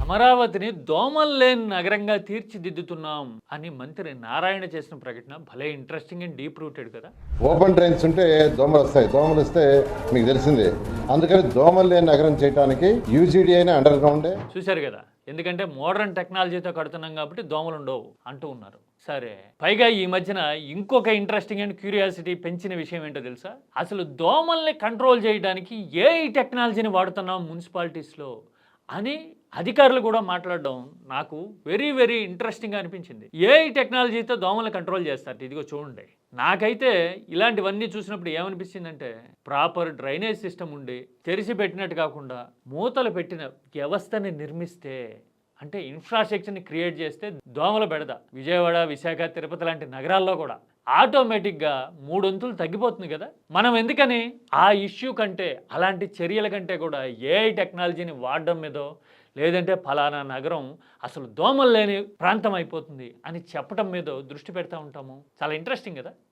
అమరావతిని దోమలు లేని నగరంగా తీర్చిదిద్దుతున్నాం అని మంత్రి నారాయణ చేసిన ప్రకటన భలే ఇంట్రెస్టింగ్ అండ్ డీప్ రూటెడ్ కదా. ఓపెన్ డ్రైన్స్ ఉంటే దోమలు వస్తాయి. దోమలు వస్తే మీకు తెలిసిందే. అందుకని దోమలు లేని నగరం చేయడానికి యూజీడీ అయినా అండర్ గ్రౌండే. చూశారు కదా, ఎందుకంటే మోడర్న్ టెక్నాలజీతో కడుతున్నాం కాబట్టి దోమలు ఉండవు అంటూ ఉన్నారు. సరే, పైగా ఈ మధ్యన ఇంకొక ఇంట్రెస్టింగ్ అండ్ క్యూరియాసిటీ పెంచిన విషయం ఏంటో తెలుసా? అసలు దోమల్ని కంట్రోల్ చేయడానికి ఏఐ టెక్నాలజీని వాడుతున్నాం మున్సిపాలిటీస్లో అని అధికారులు కూడా మాట్లాడడం నాకు వెరీ వెరీ ఇంట్రెస్టింగ్గా అనిపించింది. ఏఐ టెక్నాలజీతో దోమల్ని కంట్రోల్ చేస్తారు. ఇదిగో చూడండి. నాకైతే ఇలాంటివన్నీ చూసినప్పుడు ఏమనిపించిందంటే, ప్రాపర్ డ్రైనేజ్ సిస్టమ్ ఉండి తెరిచి పెట్టినట్టు కాకుండా మూతలు పెట్టిన వ్యవస్థని నిర్మిస్తే, అంటే ఇన్ఫ్రాస్ట్రక్చర్ని క్రియేట్ చేస్తే దోమల బెడద విజయవాడ, విశాఖ, తిరుపతి లాంటి నగరాల్లో కూడా ఆటోమేటిక్గా 3 వంతులు తగ్గిపోతుంది కదా. మనం ఎందుకని ఆ ఇష్యూ కంటే, అలాంటి చర్యల కంటే కూడా ఏఐ టెక్నాలజీని వాడడం మీదో, లేదంటే ఫలానా నగరం అసలు దోమలు లేని ప్రాంతం అయిపోతుంది అని చెప్పడం మీదో దృష్టి పెడతా ఉంటాము. చాలా ఇంట్రెస్టింగ్ కదా.